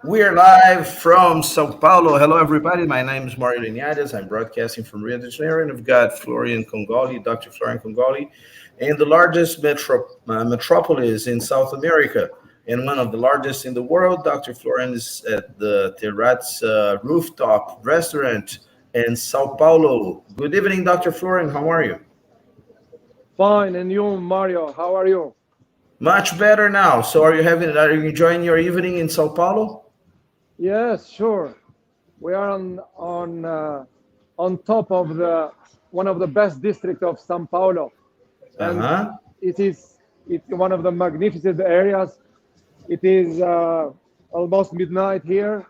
We are live from Sao Paulo. Hello, everybody. My name is Mario Linhares. I'm broadcasting from Rio de Janeiro, and I've got Florian Kongoli, Dr. Florian Kongoli, in the largest metropolis in South America, and one of the largest in the world. Dr. Florian is at the Terrazza Rooftop restaurant in Sao Paulo. Good evening, Dr. Florian. How are you? Fine, and you, Mario, how are you? Much better now. So, are you enjoying your evening in Sao Paulo? Yes, sure. We are on top of the one of the best district of Sao Paulo, Uh and huh. it is it's one of the magnificent areas. It is almost midnight here,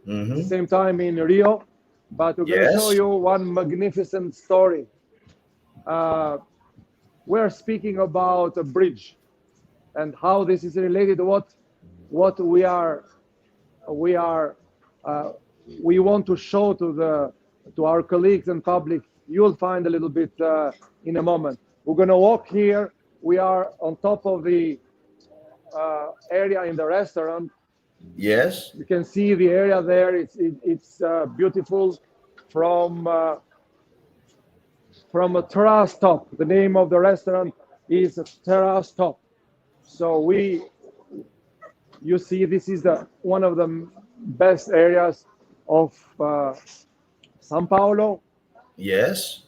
Mm-hmm. same time in Rio, but we're gonna show Yes. you one magnificent story. Uh, we're speaking about a bridge and how this is related to what we are uh, we want to show to our colleagues and public. You'll find a little bit in a moment. We're going to walk here. We are on top of the area in the restaurant. Yes. You can see the area there. It's beautiful from from a terrace top. The name of the restaurant is Terrace Top. So we you see this is the one of the best areas of Sao Paulo. Yes.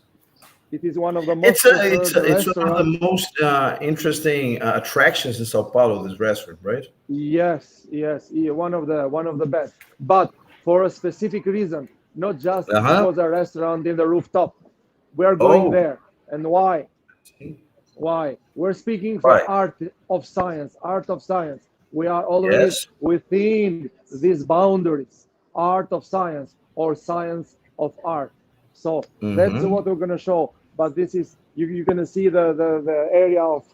It is one of the It's most a, it's preferred a, it's one of restaurants. the most interesting attractions in Sao Paulo. This restaurant, right? Yes, yes, yeah, one of the best. But for a specific reason, not just Uh huh. because a restaurant in the rooftop. We are going Oh, there, and why? Why? We're speaking for right. art of science. We are already Yes. within these boundaries, art of science or science of art. So that's Mm-hmm. what we're going to show. But this is you're going to see the area of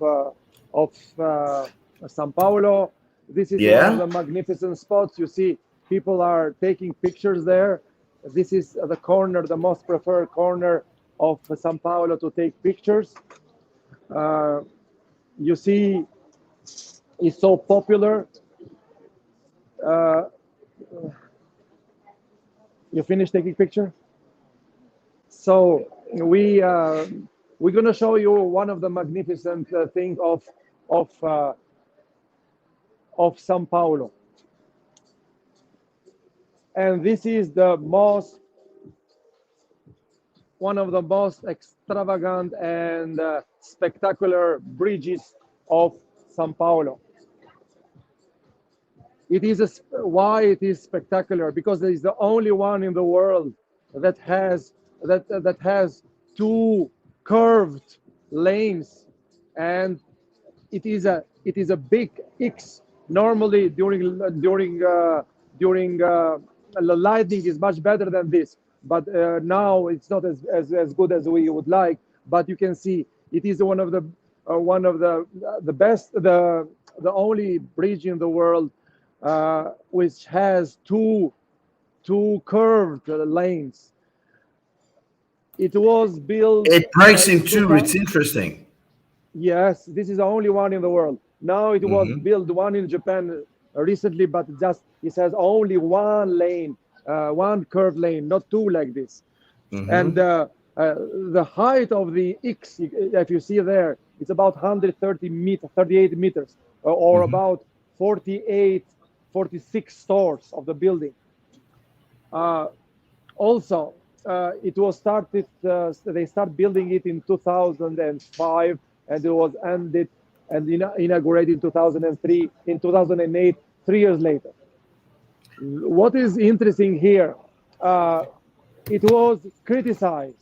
Sao Paulo. This is one of Yeah. the magnificent spots. You see, people are taking pictures there. This is the corner, the most preferred corner of Sao Paulo to take pictures. Uh, you see, it's so popular. Uh, you finished taking picture? So we're gonna show you one of the magnificent things of uh, of Sao Paulo, and this is the most one of the most extravagant and spectacular bridges of Sao Paulo. It is why it is spectacular because it is the only one in the world that has that has two curved lanes, and it is a big X. Normally during the lighting is much better than this, but now it's not as good as we would like. But you can see it is one of the best the only bridge in the world which has two curved lanes. It was built It breaks in in two. It's 2000. interesting. Yes, this is the only one in the world. Now it was Mm-hmm. built one in Japan recently, but just it has only one lane, one curved lane, not two like this. And Mm-hmm. the height of the X, if you see there, it's about 130 meters, 38 meters, or Mm-hmm. about 48, 46 stores of the building. Uh, Also, it was started. They start building it in 2005, and it was ended and inaugurated in 2003. In 2008, 3 years later. What is interesting here? Uh, it was criticized.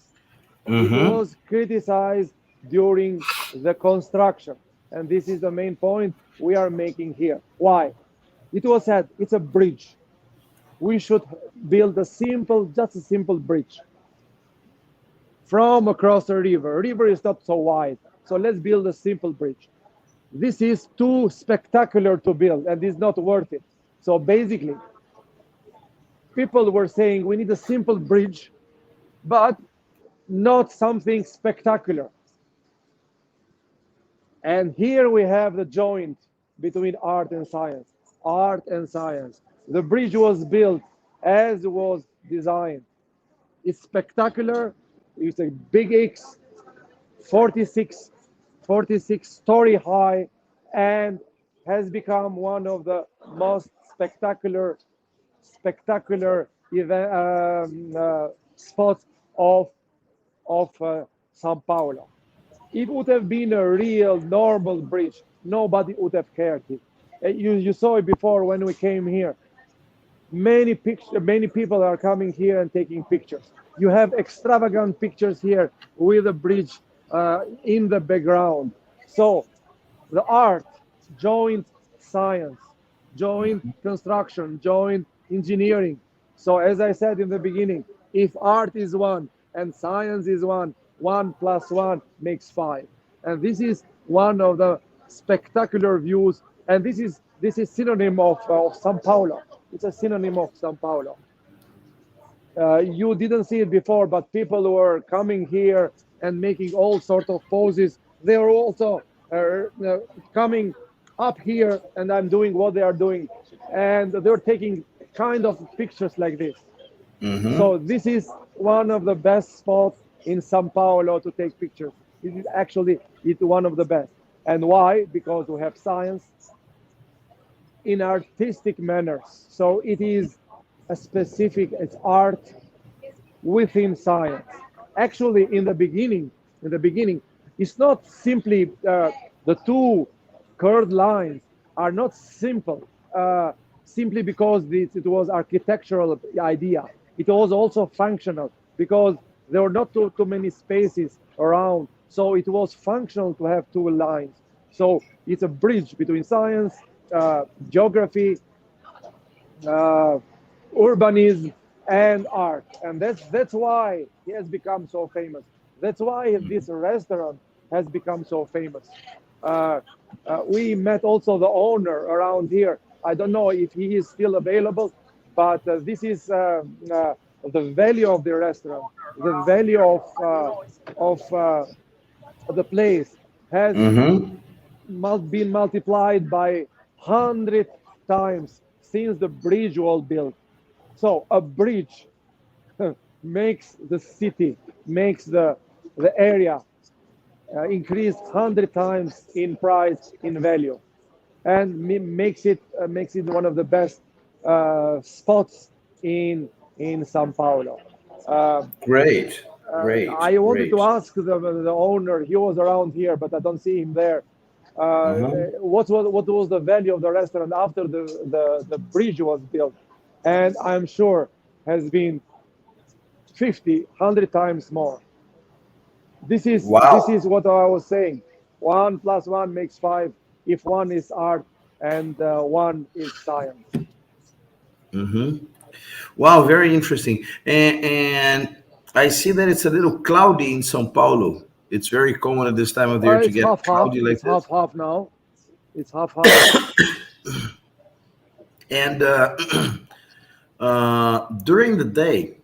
It Mm-hmm. was criticized during the construction, and this is the main point we are making here. Why? It was said it's a bridge. We should build just a simple bridge from across the river. River is not so wide, so let's build a simple bridge. This is too spectacular to build, and it's not worth it. So basically, people were saying we need a simple bridge, but not something spectacular. And here we have the joint between art and science. Art and science. The bridge was built as it was designed. It's spectacular. It's a big X, 46, 46-story high, and has become one of the most spectacular event, spots of Sao Paulo. It would have been a real normal bridge. Nobody would have cared it. You saw it before when we came here. Many people are coming here and taking pictures. You have extravagant pictures here with a bridge in the background. So the art joined science, joined construction, joined engineering. So as I said in the beginning, if art is one and science is one, one plus one makes five. And this is one of the spectacular views. And this is synonym of Sao Paulo. It's a synonym of Sao Paulo. You didn't see it before, but people were coming here and making all sorts of poses. They are also coming up here, and I'm doing what they are doing, and they're taking kind of pictures like this. Mm-hmm. So this is one of the best spots in Sao Paulo to take pictures. This is actually it's one of the best. And why? Because we have science in artistic manners. So it is a specific, it's art within science. Actually, in the beginning, it's not simply the two curved lines are not simple simply because it was architectural idea. It was also functional because there were not too many spaces around. So it was functional to have two lines. So it's a bridge between science, geography, uh, urbanism, and art, and that's why he has become so famous. That's why this restaurant has become so famous. Uh, we met also the owner around here. I don't know if he is still available, but this is the value of the restaurant, the value of the place has Mm-hmm. been multiplied by 100 times since the bridge was built. So a bridge makes the city, makes the area increase 100 times in price, in value, and makes it one of the best spots in Sao Paulo. Uh, Great, great, I wanted to great. ask the owner. He was around here, but I don't see him there. Uh-huh. What was the value of the restaurant after the bridge was built? And I'm sure has been 50, 100 times more. This is Wow. what I was saying. One plus one makes five. If one is art and one is science. Mm-hmm. Wow, very interesting. And I see that it's a little cloudy in São Paulo. It's very common at this time of the year to It's get half half. cloudy like It's half this. half now. It's half half. And during the day,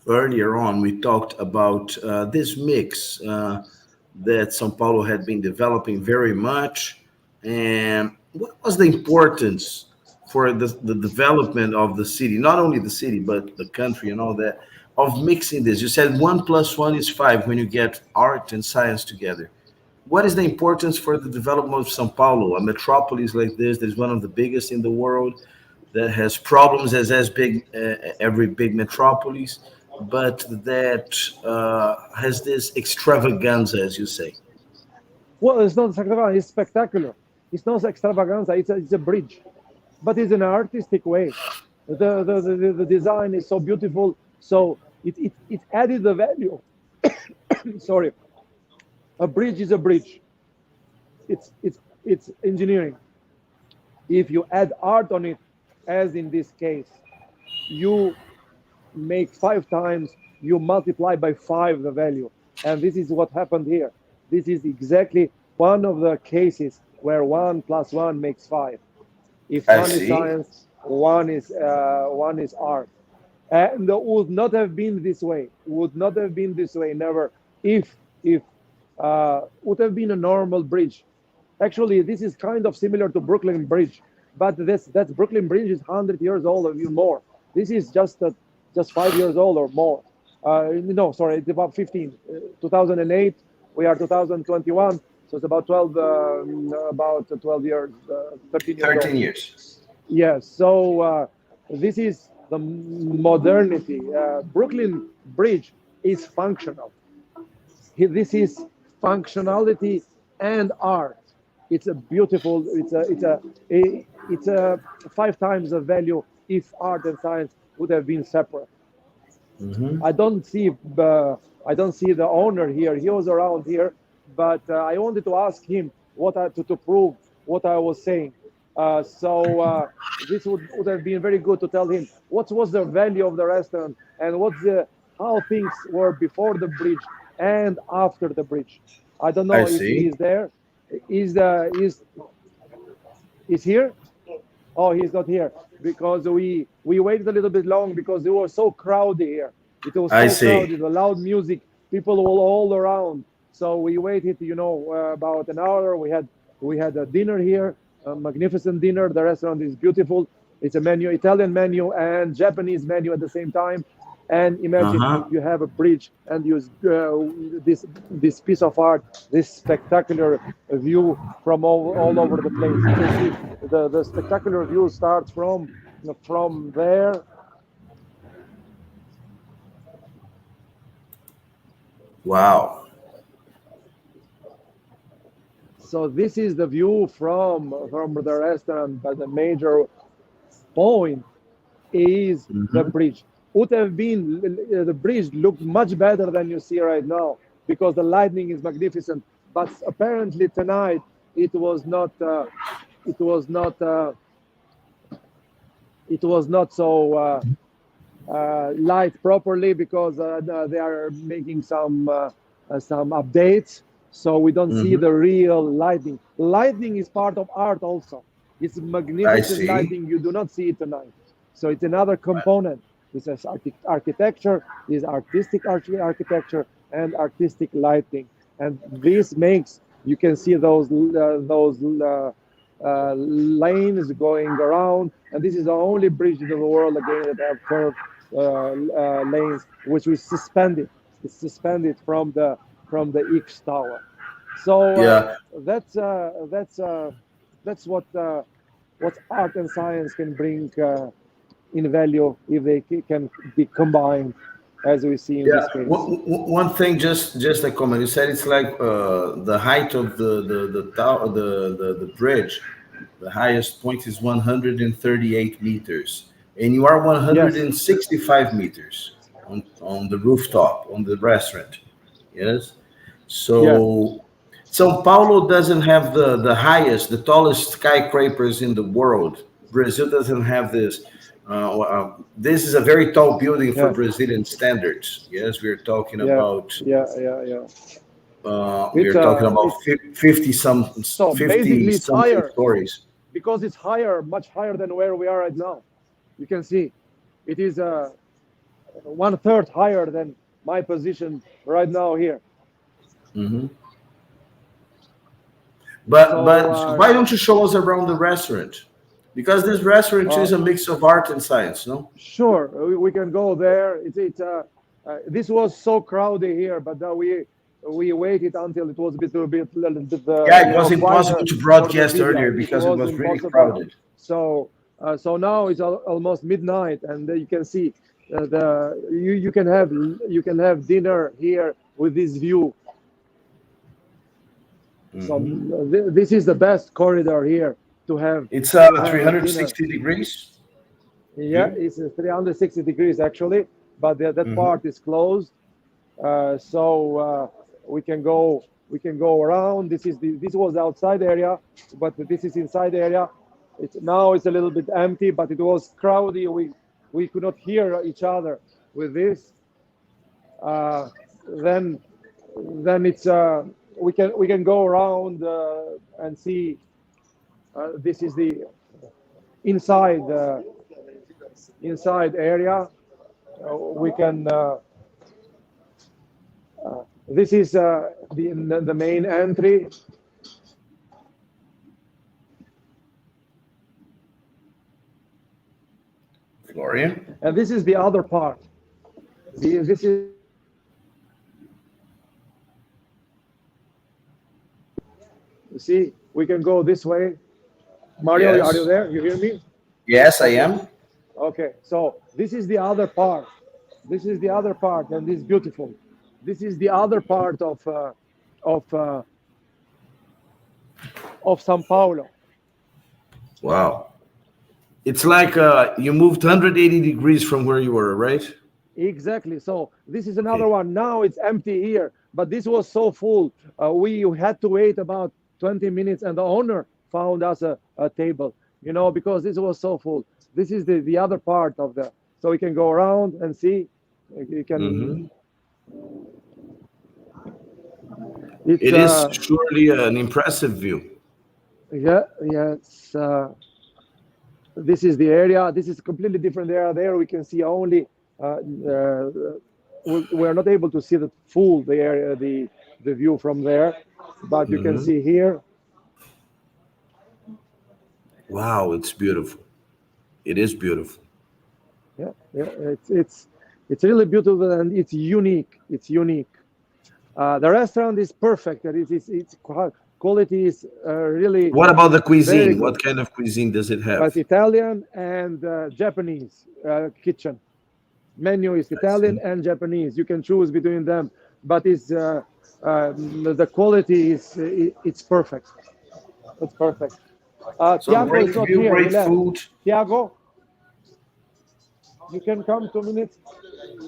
earlier on, we talked about this mix that São Paulo had been developing very much. And what was the importance for the development of the city, not only the city, but the country and all that, of mixing this? You said one plus one is five when you get art and science together. What is the importance for the development of Sao Paulo, a metropolis like this that is one of the biggest in the world, that has problems as big every big metropolis, but that has this extravaganza, as you say. Well, it's not extravaganza. It's spectacular. It's not extravaganza. It's a bridge, but it's an artistic way. The design is so beautiful. So it added the value. Sorry, a bridge is a bridge. It's engineering. If you add art on it, as in this case, you make 5 times, you multiply by five the value. And this is what happened here. This is exactly one of the cases where one plus one makes five. If I one is see. science, one is art. And it would not have been this way. Would not have been this way. Never. If would have been a normal bridge. Actually, this is kind of similar to Brooklyn Bridge. But this that's Brooklyn Bridge is 100 years old or even more. This is just 5 years old or more. No, sorry, it's about 15. 2008, we are 2021, so it's about 12 years, 13 years old. 13 years. Yes, so this is the modernity. Brooklyn Bridge is functional. This is functionality and art. It's a beautiful. It's a 5 times the value if art and science would have been separate. Hmm. I don't see I don't see the owner here. He was around here, but I wanted to ask him to prove what I was saying. So this would have been very good to tell him what was the value of the restaurant and what's the how things were before the bridge and after the bridge. I don't I know if he see. is there. Is here? Oh, he's not here because we waited a little bit long because it was so crowded here. It was I so see. crowded, the loud music, people were all around. So we waited, about an hour. We had a dinner here, a magnificent dinner. The restaurant is beautiful. It's a menu, Italian menu and Japanese menu at the same time. And imagine Uh-huh. you have a bridge and use this piece of art, this spectacular view from all over the place. You can see the spectacular view starts from there. Wow. So this is the view from the restaurant, but the major point is the Hmm. bridge. Would have been the bridge looked much better than you see right now because the lightning is magnificent. But apparently tonight it was not. It was not. It was not so light properly because they are making some updates, so we don't see Hmm. the real lightning. Lightning is part of art also. It's I magnificent see. lighting. You do not see it tonight. So it's another component. This is architecture, this artistic architecture, and artistic lighting. And this makes you can see those lanes going around. And this is the only bridge in the world again that have curved lanes, which we suspended. It's suspended from the X tower. So Yeah. that's what art and science can bring in value if they can be combined, as we see in Yeah. this case. One thing, just a comment. You said it's like the height of the bridge. The highest point is 138 meters, and you are Yes, 165 meters on the rooftop on the restaurant. Yes. yeah, So Sao Paulo doesn't have the highest, the tallest skyscrapers in the world. Brazil doesn't have this. This is a very tall building for yeah, Brazilian standards. Yes, yeah, yeah, yeah, yeah. we It's are talking about it's so 50 basically it's something higher stories. because it's higher, much higher than where we are right now. You can see it is 1/3 higher than my position right now here. Hmm. So But why don't you show us around the restaurant? Because this restaurant uh, is a mix of art and science, no? sure, we can go there. This was so crowded here, but we waited until it was a little bit Yeah, it was impossible quieter to for the broadcast earlier video. It because it was was really impossible. crowded. So now it's almost midnight, and you can see you can have dinner here with this view. So Hmm. this is the best corridor here to have It's to have a dinner. 360 degrees Yeah, view. it's 360 degrees actually, but that Hmm. part is closed. So we can go around. This was the outside area, but this is inside area. It's a little bit empty, but it was crowded. We could not hear each other with this. Uh, then it's we can go around and see. This is the inside inside area. We can. This is the main entry. Florian. And this is the other part. This is you see, we can go this way. Mario, are you Yes. there? You hear me? Yes, I Okay. am. Okay. So this is the other part. This is the other part, and this is beautiful. This is the other part of uh, of Sao Paulo. Wow. It's like you moved 180 degrees from where you were, right? Exactly. So this is another Okay. one. Now it's empty here, but this was so full. We had to wait about 20 minutes, and the owner found us a table, because this was so full. This is the other part of the, so we can go around and see. You can, Hmm. it's, It is surely an impressive view. yeah, yeah, this is the area. This is a completely different area. There we can see only, we're not able to see the full, the area, the view from there, but you can Hmm. see here. Wow, it's beautiful. It is beautiful. Yeah, yeah, it's really beautiful and it's unique. It's unique. The restaurant is perfect. Its quality is really What about the very cuisine? good. What kind of cuisine does it But have? Italian and Japanese kitchen menu is I Italian see. and Japanese. You can choose between them, but the quality is it's perfect. It's perfect. So Tiago great is not view, here. He great left. food. Tiago, you can come 2 minutes.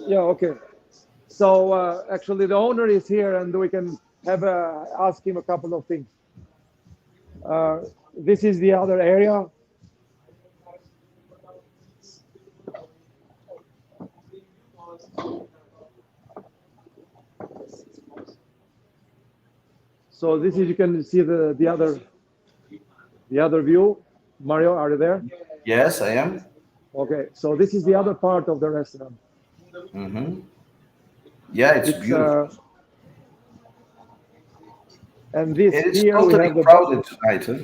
Yeah, okay. So actually, the owner is here, and we can have ask him a couple of things. Uh, this is the other area. So this is you can see the other view. Mario, are you there? Yes, I am. Okay. So this is the other part of the restaurant. Hmm. Yeah, it's It's beautiful. and this It is here we totally have the crowded tonight. Huh?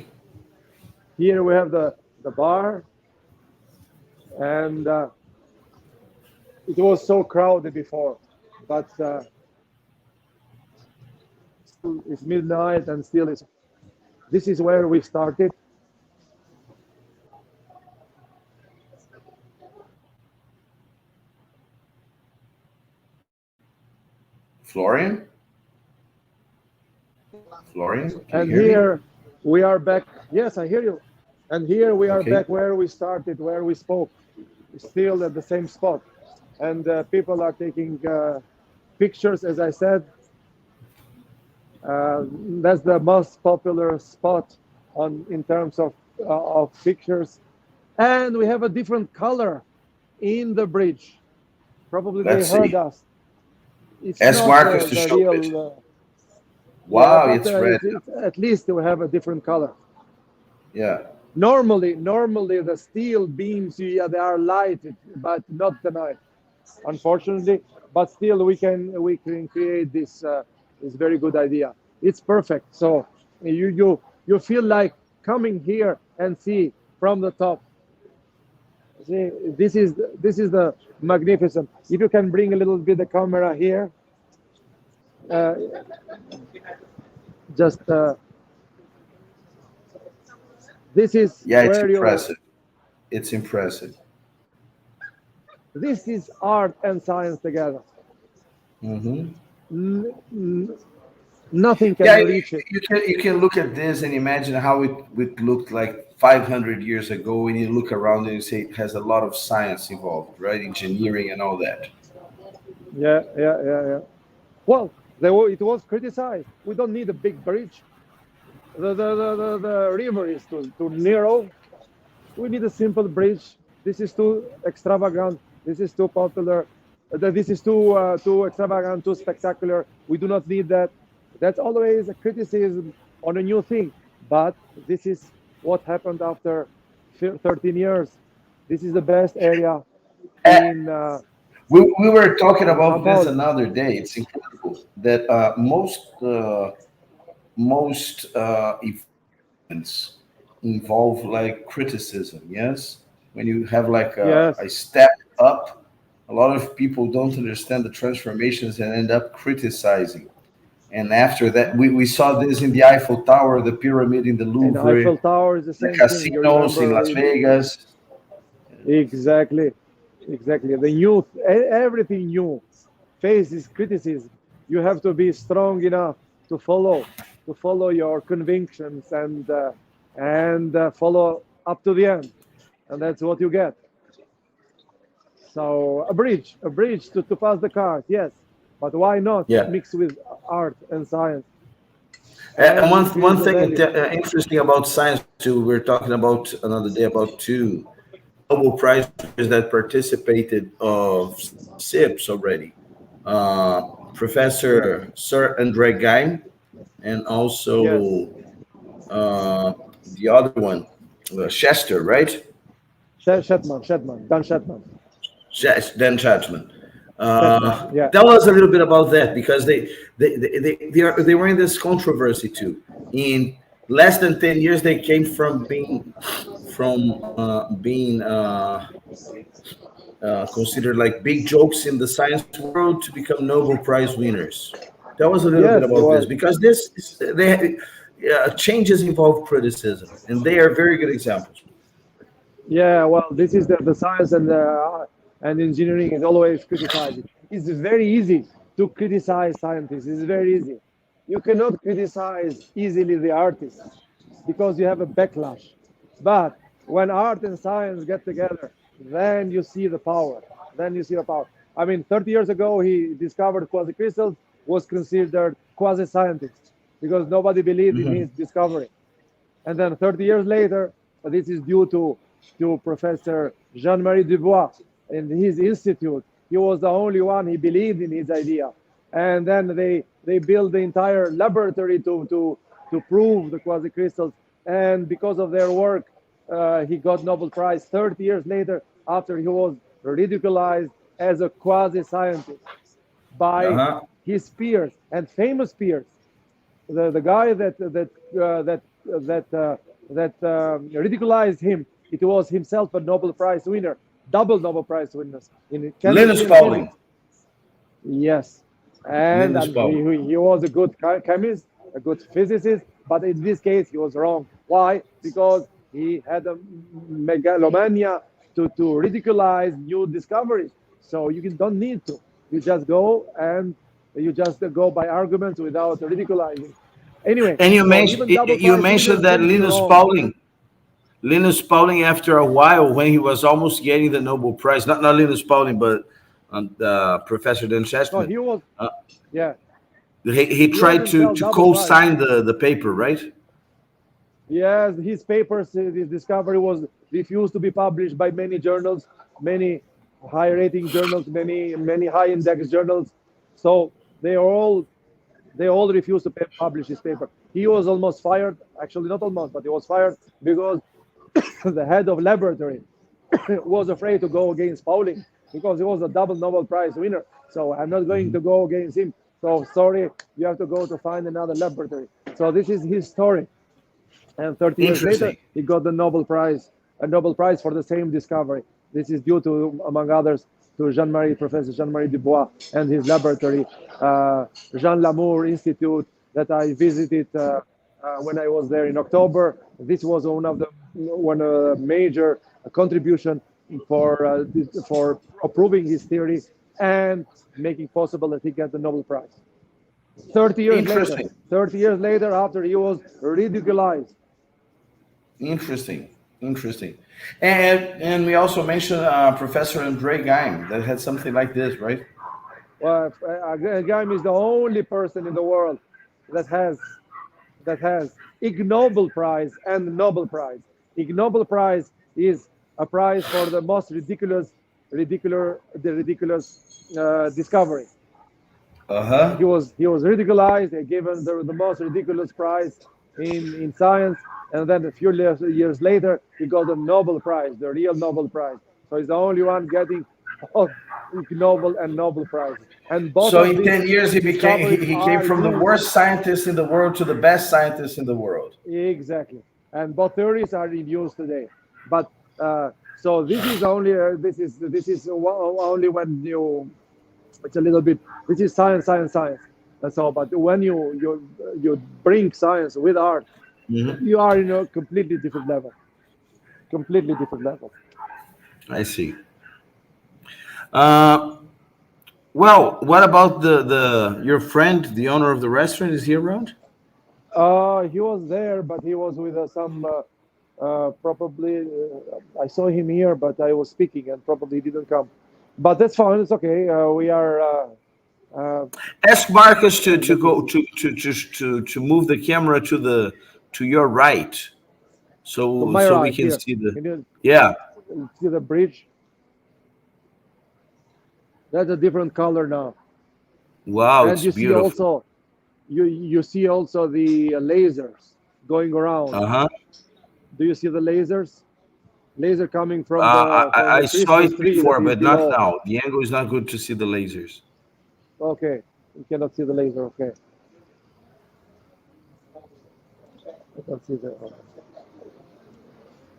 here we have the bar, and it was so crowded before, but still it's midnight and still is. This is where we started. Florian? Florian, can you And hear me? here we are back. Yes, I hear you. And here we are Okay. back where we started, where we spoke, still at the same spot. And people are taking pictures, as I said. That's the most popular spot on in terms of pictures. And we have a different color in the bridge. Probably they Let's heard see. us. It's Ask not Marcus the, to the show it. real, yeah, Wow, but it's red. at least we have a different color. Yeah. Normally, the steel beams, yeah, they are lighted, but not tonight, unfortunately. But still, we can create this very good idea. It's perfect. So you feel like coming here and see from the top. See, this is the magnificent. If you can bring a little bit the camera here, uh, just this is Yeah, it's where you. impressive. It's impressive. This is art and science together. Hmm. N- n- Nothing Yeah, can reach it. you can look at this and imagine how it looked like 500 years ago, and you look around and you say it has a lot of science involved, right? Engineering and all that. Yeah, yeah, yeah, yeah. Well, it was criticized. We don't need a big bridge. The river is too narrow. We need a simple bridge. This is too extravagant. This is too popular. This is too extravagant, too spectacular. We do not need that. That's always a criticism on a new thing. But this is what happened after 13 years. This is the best area in We were talking Sao about this Paulo. another day. It's incredible that most events involve like criticism. Yes, when you have like Yes, a step up, a lot of people don't understand the transformations and end up criticizing. And after that, we saw this in the Eiffel Tower, the pyramid in the and Louvre, Eiffel Tower is the the same thing. You casinos in remember Las Vegas. exactly, exactly. The new, everything new faces criticism. You have to be strong enough to follow your convictions and follow up to the end, and that's what you get. So a bridge to pass the cars, yes, but why not Yeah. mix with art and science And and one increase the thing value? interesting about science too, we are talking about another day about two Nobel Prize winners that participated of SIPs already. Yeah. Professor Sir Andre Geim, and Yes. also uh, the other one, Chester, right? Shetman, Dan Shetman, Yes, Dan Chapman. Shetman. Yeah. Tell us a little bit about that because they were in this controversy too. In less than 10 years, they came from being considered like big jokes in the science world to become Nobel Prize winners. Tell us a little bit Yes, it about this was. because changes involve criticism, and they are very good examples. Yeah, well, this is the science and engineering is always criticized. It's very easy to criticize scientists. It's very easy. You cannot criticize easily the artists because you have a backlash. But when art and science get together, then you see the power. Then you see the power. I mean, 30 years ago, he discovered quasi crystals, was considered quasi scientist because nobody believed in his Mhm. discovery. And then 30 years later, this is due to Professor Jean-Marie Dubois in his institute. He was the only one, he believed in his idea. And then they built the entire laboratory to prove the quasi-crystals. And because of their work, he got Nobel Prize 30 years later after he was ridiculized as a quasi-scientist by Uh-huh. his peers and famous peers. The guy that ridiculized him, it was himself a Nobel Prize winner, double Nobel Prize winners in Linus chemistry and Pauling. physics. Yes, and Linus and Pauling. he was a good chemist, a good physicist, but in this case he was wrong. Why? Because he had a megalomania to ridiculize new discoveries. So don't need to. You just go and you just go by arguments without ridiculizing. Anyway, And so even double you prize mentioned winners that can be wrong. Linus Pauling, after a while, when he was almost getting the Nobel Prize, not Linus Pauling, but Professor Dan No, Chestman, he was, uh, yeah, he he was tried himself to double prize. co-sign the paper, right? Yes, his papers, his discovery was refused to be published by many journals, many high-rating journals, many high-index journals. So they all they all refused to publish his paper. He was almost fired. Actually, not almost, but he was fired because the head of laboratory was afraid to go against Pauling because he was a double Nobel Prize winner. So I'm not going to go against him. So sorry, you have to go to find another laboratory. So this is his story. And 30 years later, Interesting. he got the Nobel Prize, a Nobel Prize for the same discovery. This is due to, among others, to Professor Jean-Marie Dubois and his laboratory, Jean Lamour Institute, that I visited when I was there in October. This was one major contribution for approving his theory and making possible that he get the Nobel Prize. 30 years later, Interesting. 30 years later, after he was ridiculized. Interesting. Interesting. And we also mentioned Professor Andre Geim that had something like this, right? Well, Gaim is the only person in the world that has Ig Nobel Prize and Nobel Prize. Ig Nobel Prize is a prize for the most ridiculous discovery. Uh-huh. He was ridiculized. They gave him the most ridiculous prize in science, and then a few years later, he got the Nobel Prize, the real Nobel Prize. So he's the only one getting both Nobel and Nobel prizes, and both So of in these 10 years discoveries he came are from the used worst scientist in the world to the best scientist in the world. exactly, and both theories are in use today. But So this is only when you, it's a little bit, this is science, science, science. That's all. But when you bring science with art, Hmm. you are in a completely different level. Completely different level. I see. Uh, well, what about the your friend, the owner of the restaurant? Is he around? He was there, but he was with some probably. I saw him here, but I was speaking and probably he didn't come. But that's fine. It's okay. We are. Uh, Ask Marcus to let me go see. to move the camera to your right, To so my so we right can here, see the. can you Yeah. see the bridge? That's a different color now. Wow, And it's you see beautiful. also you see also the lasers going around. Uh huh. Do you see the lasers? Laser coming from I the saw Christmas it tree that before, is but not below. now. The angle is not good to see the lasers. Okay, you cannot see the laser. Okay, I can see the.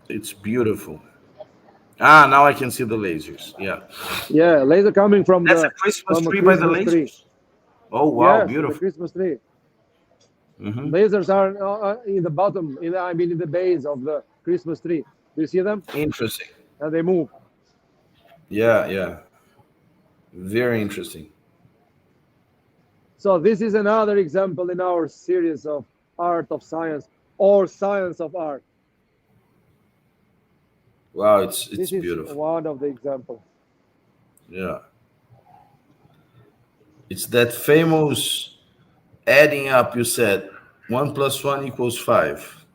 It's beautiful. Ah, now I can see the lasers. Yeah, Yeah, laser coming that's a Christmas from a tree by the Christmas tree. lasers. Oh wow, Yes, in the beautiful. Christmas tree. Hmm. Lasers are in the bottom. I mean, in the base of the Christmas tree. Do you see them? Interesting. And they move. Yeah, yeah, very interesting. So this is another example in our series of art of science or science of art. Wow, This it's is beautiful. one of the examples. Yeah, it's that famous adding up. You said 1 plus 1 equals 5.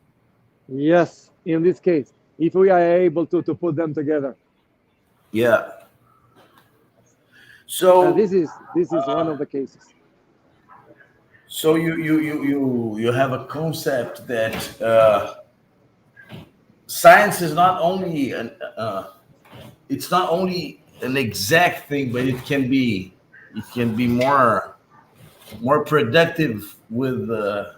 Yes, in this case, if we are able to put them together. Yeah. And So this is one of the cases. so you have a concept that science is not only it's not only an exact thing, but it can be more productive with a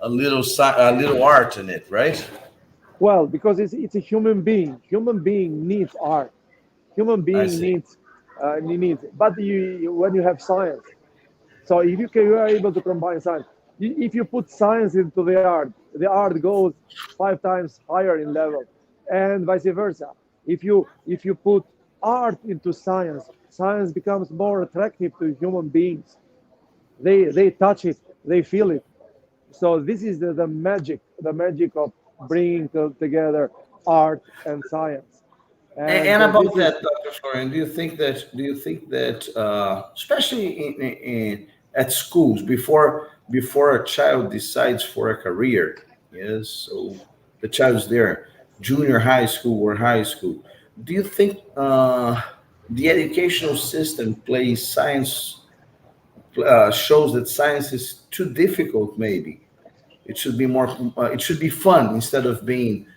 little art in it, right? Well, because it's a human being. Human being needs art. Human I being see. needs. But when you have science, so if you are able to combine science, if you put science into the art goes 5 times higher in level, and vice versa. If you put art into science, science becomes more attractive to human beings. They touch it, they feel it. So this is the magic of bringing together art and science. And And this about is that, Dr. Florian, do you think that especially at schools before a child decides for a career, yes, so the child's there, junior high school or high school, do you think the educational system plays science shows that science is too difficult? Maybe it should be more. It should be fun instead of being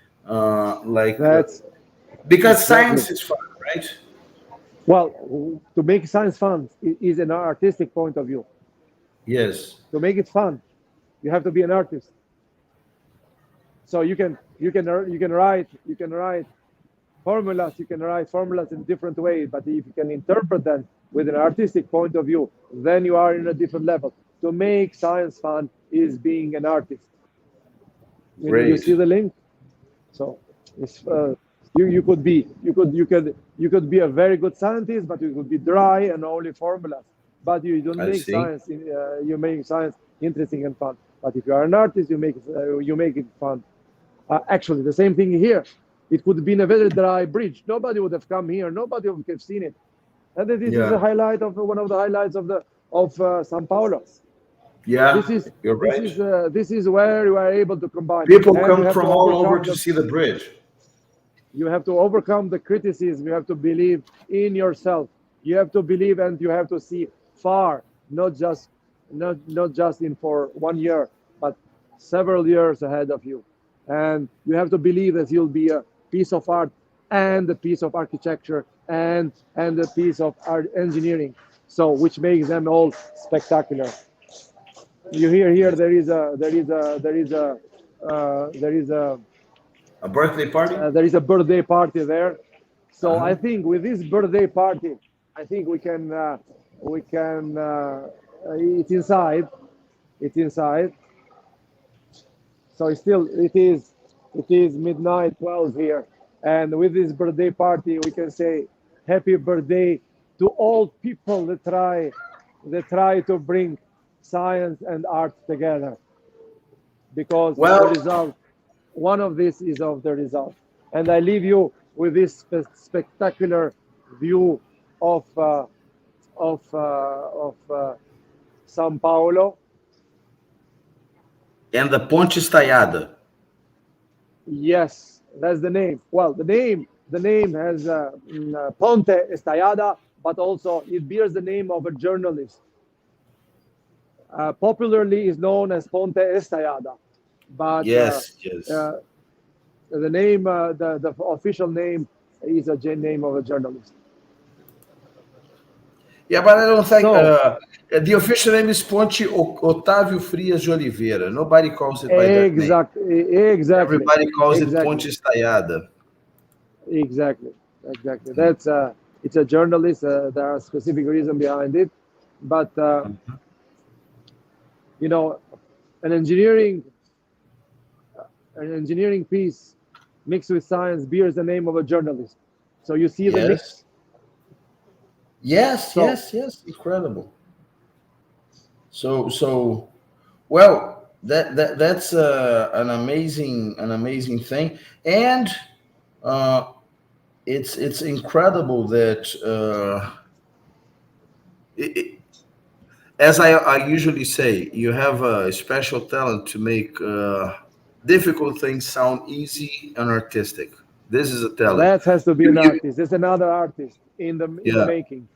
like that's because exactly. science is fun, right? Well, to make science fun is an artistic point of view. Yes, To make it fun, you have to be an artist. So you can write formulas. You can write formulas in different ways, but if you can interpret them with an artistic point of view, then you are in a different level. To make science fun is being an artist. You see great. the link. So it's you could be a very good scientist, but you could be dry and only formulas. But you don't I make see. science. You make science interesting and fun. But if you are an artist, you make it fun. Actually, the same thing here. It could have been a very dry bridge. Nobody would have come here. Nobody would have seen it. And this is a Yeah, highlight of one of the highlights of Sao Paulo. This yeah, is you're this right. is this is where you are able to combine, People and you come have to from all over overcome to the see the bridge. criticism. You have to believe in yourself. You have to believe, and you have to see far, not just in for 1 year, but several years ahead of you. And you have to believe that you'll be a piece of art and a piece of architecture and a piece of art engineering. So which makes them all spectacular. You hear here there is a A birthday party? There is a birthday party there. So I Uh-huh. think with this birthday party, I think we can. It's inside. It's inside. So it is midnight 12 here, and with this birthday party, we can say happy birthday to all people that try to bring science and art together, because the Well, result, one of this is of the result. And I leave you with this spectacular view of Sao Paulo. and the Ponte Estaiada. Yes, that's the name. Well, the name has Ponte Estallada, but also it bears the name of a journalist. Popularly is known as Ponte Estallada, but Yes, yes. uh, the official name is a name of a journalist. Yeah, but I don't think So the official name is Ponte Otávio Frias de Oliveira. Nobody calls it by that name. exactly, Everybody calls it exactly, Ponte Estaiada. exactly, exactly. That's it's a journalist. There are specific reason behind it, but you know, an engineering an engineering piece mixed with science bears the name of a journalist. So you see the Yes, mix. yes, So yes, yes. Incredible. So well, that's an amazing thing, and uh, it's incredible that it, as I usually say, you have a special talent to make difficult things sound easy and artistic. This is a talent. that has to be You, an you, artist. There's another artist in the yeah, making. yeah.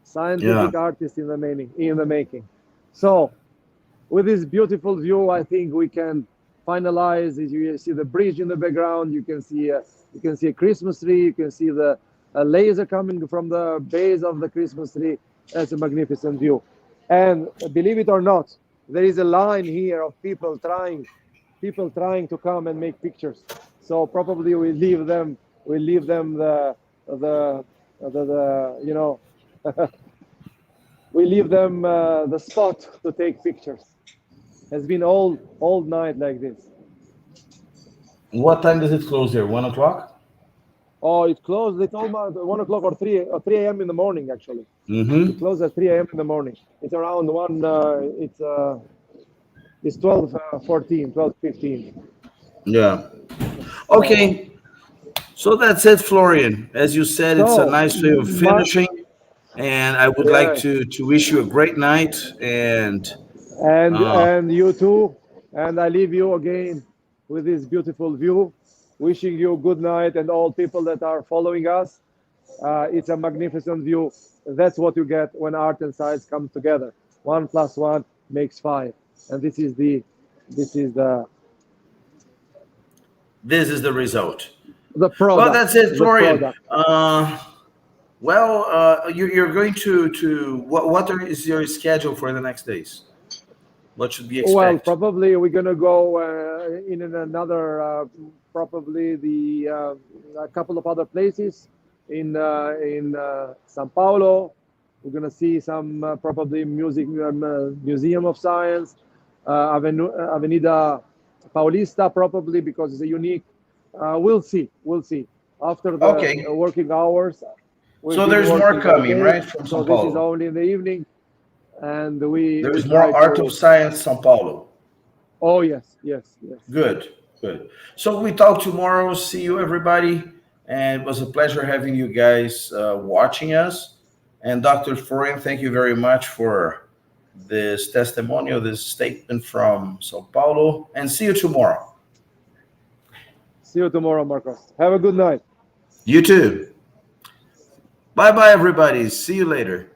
Scientific artist in the making. So with this beautiful view, I think we can finalize. As you see the bridge in the background, you can see a Christmas tree. You can see the a laser coming from the base of the Christmas tree. That's a magnificent view. And believe it or not, there is a line here of people trying to come and make pictures. So probably we leave them the the we leave them the spot to take pictures. Has been all night like this. What time does it close there? 1 o'clock. Oh, it closed. It's almost 1 o'clock or 3 a.m. in the morning. Actually, it Mm-hmm. closed at 3 a.m. in the morning. It's around one. It's 12:14, 12:15. Yeah. So Okay. So that's it, Florian. As you said, it's a so nice way of my finishing, and I would like yes, to wish you a great night. And uh, and you too. And I leave you again with this beautiful view. Wishing you good night and all people that are following us. It's a magnificent view. That's what you get when art and science come together. One plus one makes five, and this is the result. the Well, product. that's it, The Florian. product. Well, you're going to is your schedule for the next days? What should we Well, expect? probably we're gonna go in another, probably a couple of other places in Sao Paulo. We're gonna see some probably museum of science, Avenida Paulista probably because it's a unique. We'll see. We'll see. After the Okay. working hours, we've So been there's more working all coming, day, right, from so Sao this is Paulo. only in the evening, and we There's try more Art of to. Science Sao Paulo. Oh yes, yes, yes. Good, good. So we talk tomorrow. See you, everybody. And it was a pleasure having you guys watching us. And Dr. Florian, thank you very much for this testimonial, this statement from Sao Paulo. And see you tomorrow. See you tomorrow, Marcos. Have a good night. You too. Bye bye, everybody. See you later.